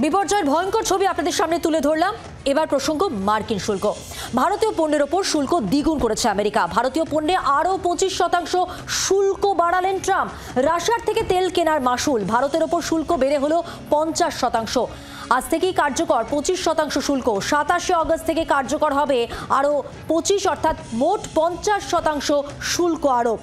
বিপর্যয়ের ভয়ঙ্কর ছবি আপনাদের সামনে তুলে ধরলাম। এবার প্রসঙ্গ মার্কিন শুল্ক। ভারতীয় পণ্যের ওপর শুল্ক দ্বিগুণ করেছে আমেরিকা। ভারতীয় পণ্যে আরও 25% শুল্ক বাড়ালেন ট্রাম্প। রাশিয়ার থেকে তেল কেনার মাসুল ভারতের ওপর শুল্ক বেড়ে হলো 50%। আজ থেকেই কার্যকর 25% শুল্ক। 27 আগস্ট থেকে কার্যকর হবে আরও 25, অর্থাৎ মোট 50% শুল্ক আরোপ।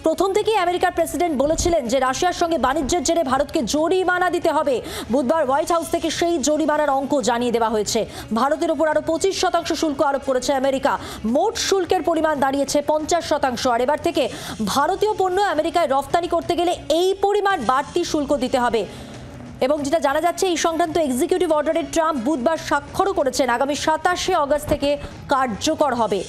প্রথম থেকেই আমেরিকার প্রেসিডেন্ট বলেছিলেন যে রাশিয়ার সঙ্গে বাণিজ্যের জেরে ভারতকে জরিমানা দিতে হবে। বুধবার হোয়াইট হাউস থেকে সেই জরিমানার অঙ্ক জানিয়ে দেওয়া হয়েছে। ভারতের উপর আরও 25% শুল্ক আরোপ করেছে আমেরিকা। মোট শুল্কের পরিমাণ দাঁড়িয়েছে 50%। আর এবার থেকে ভারতীয় পণ্য আমেরিকায় রপ্তানি করতে গেলে এই পরিমাণ বাড়তি শুল্ক দিতে হবে। এবং যেটা জানা যাচ্ছে, এই সংক্রান্ত এক্সিকিউটিভ অর্ডারে ট্রাম্প বুধবার স্বাক্ষরও করেছেন। আগামী 27 আগস্ট থেকে কার্যকর হবে।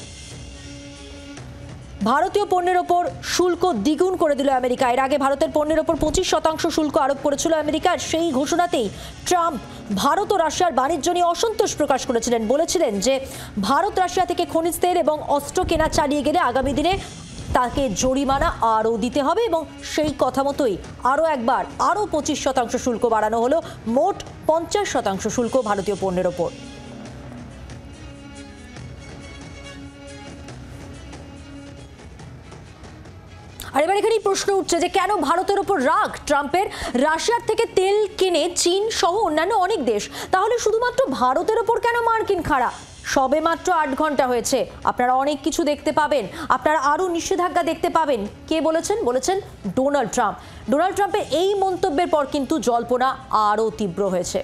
ভারতীয় পণ্যের ওপর শুল্ক দ্বিগুণ করে দিল আমেরিকা। এর আগে ভারতের পণ্যের ওপর 25% শুল্ক আরোপ করেছিল আমেরিকা। সেই ঘোষণাতেই ট্রাম্প ভারত ও রাশিয়ার বাণিজ্য নিয়ে অসন্তোষ প্রকাশ করেছিলেন। বলেছিলেন যে ভারত রাশিয়া থেকে খনিজ তেল এবং অস্ত্র কেনা চালিয়ে গেলে আগামী দিনে তাকে জরিমানা আরও দিতে হবে। এবং সেই কথা মতোই আরও একবার আরও 25% শুল্ক বাড়ানো হলো। মোট 50% শুল্ক ভারতীয় পণ্যের ওপর। আর এবার এখানেই প্রশ্ন উঠছে যে কেন ভারতের ওপর রাগ ট্রাম্পের? রাশিয়ার থেকে তেল কেনে চীন সহ অন্যান্য অনেক দেশ, তাহলে শুধুমাত্র ভারতের ওপর কেন মার্কিন খাড়া? সবে মাত্র 8 ঘন্টা হয়েছে। আপনারা অনেক কিছু দেখতে পাবেন, আপনারা আরও নিষেধাজ্ঞা দেখতে পাবেন। কে বলেছেন? Donald Trump. ডোনাল্ড ট্রাম্পের এই মন্তব্যের পর কিন্তু জল্পনা আরও তীব্র হয়েছে।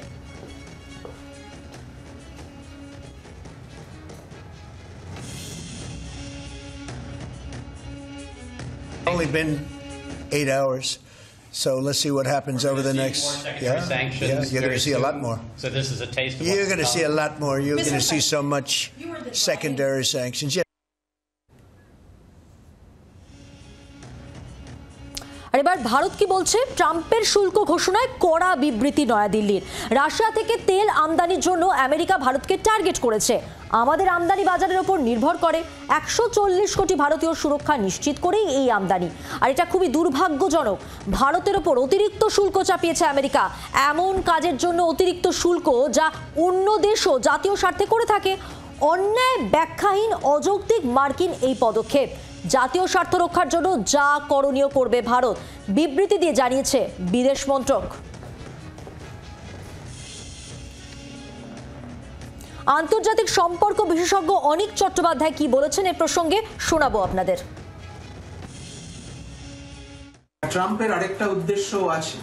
Only been 8 hours, so let's see what happens over the next. You're going to see a lot more. So this is a taste of You're going to see a lot more. You're going to see so much secondary sanctions. আর এবার ভারত কি বলছে? ট্রাম্পের শুল্ক ঘোষণায় কড়া বিবৃতি নয়াদিল্লির। Russia থেকে তেল আমদানির জন্য আমেরিকা ভারতকে টার্গেট করেছে। আমাদের আমদানি বাজারের ওপর নির্ভর করে। 140 কোটি ভারতীয় সুরক্ষা নিশ্চিত করেই এই আমদানি। আর এটা খুবই দুর্ভাগ্যজনক। ভারতের ওপর অতিরিক্ত শুল্ক চাপিয়েছে আমেরিকা, এমন কাজের জন্য অতিরিক্ত শুল্ক যা অন্য দেশও জাতীয় স্বার্থে করে থাকে। অন্যায়, ব্যাখ্যাহীন, অযৌক্তিক মার্কিন এই পদক্ষেপ। জাতীয় স্বার্থ রক্ষার জন্য যা করণীয় করবে ভারত, বিবৃতি দিয়ে জানিয়েছে বিদেশ মন্ত্রক। আন্তর্জাতিক সম্পর্ক বিশেষজ্ঞ অনিক চট্টোপাধ্যায় কি বলেছেন এ প্রসঙ্গে শোনাবো আপনাদের। ট্রাম্পের আরেকটা উদ্দেশ্য আছে।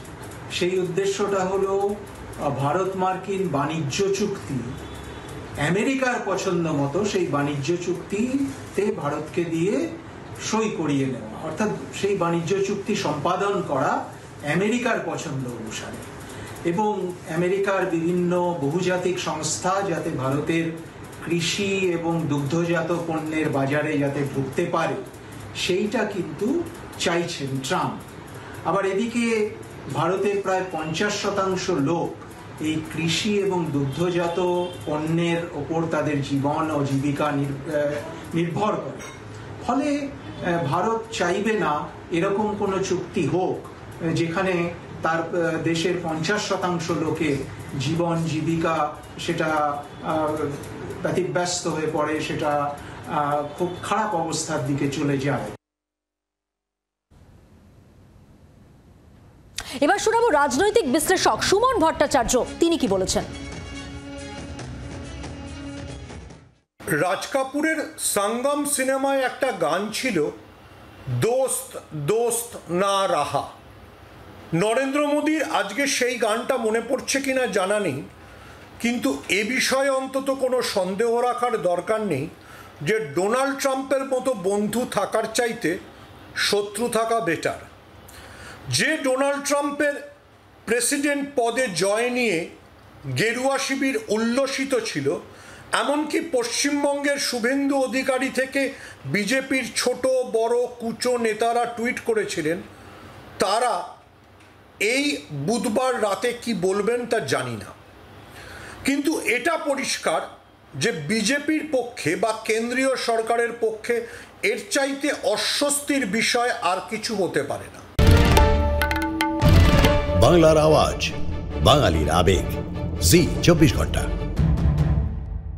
সেই উদ্দেশ্যটা হলো ভারত মার্কিন বাণিজ্য চুক্তি, আমেরিকার পছন্দ মতো সেই বাণিজ্য চুক্তিতে ভারতকে দিয়ে সই করিয়ে নেওয়া, অর্থাৎ সেই বাণিজ্য চুক্তি সম্পাদন করা আমেরিকার পছন্দ অনুসারে। এবং আমেরিকার বিভিন্ন বহুজাতিক সংস্থা যাতে ভারতের কৃষি এবং দুগ্ধজাত পণ্যের বাজারে যাতে ঢুকতে পারে, সেইটা কিন্তু চাইছেন ট্রাম্প। আবার এদিকে ভারতের প্রায় 50% লোক এই কৃষি এবং দুগ্ধজাত পণ্যের ওপর তাদের জীবন ও জীবিকা নির্ভর করে। ফলে ভারত চাইবে না এরকম কোনো চুক্তি হোক যেখানে তার দেশের 50% লোকের জীবন জীবিকা সেটা ব্যতিব্যস্ত হয়ে পড়ে, সেটা খুব খারাপ অবস্থার দিকে চলে যায়। এবার শোনাবো রাজনৈতিক বিশ্লেষক সুমন ভট্টাচার্য, তিনি কি বলেছেন। রাজ কাপুরের সঙ্গম সিনেমায় একটা গান ছিল, দোস্ত দোস্ত না রাহা। নরেন্দ্র মোদীর আজকে সেই গানটা মনে পড়ছে কিনা জানা নেই, কিন্তু এ বিষয়ে অন্তত কোনো সন্দেহ রাখার দরকার নেই যে ডোনাল্ড ট্রাম্পের মতো বন্ধু থাকার চাইতে শত্রু থাকা বেটার। যে ডোনাল্ড ট্রাম্পের প্রেসিডেন্ট পদে জয় নিয়ে গেরুয়া শিবির উল্লসিত ছিল, এমনকি পশ্চিমবঙ্গের শুভেন্দু অধিকারী থেকে বিজেপির ছোট বড় কুচো নেতারা টুইট করেছিলেন, তারা এই বুধবার রাতে কি বলবেন তা জানি না। কিন্তু এটা পরিষ্কার যে বিজেপির পক্ষে বা কেন্দ্রীয় সরকারের পক্ষে এর চাইতে অস্বস্তির বিষয় আর কিছু হতে পারে না। বাংলার আওয়াজ, বাঙালির আবেগ, জি 24 ঘন্টা।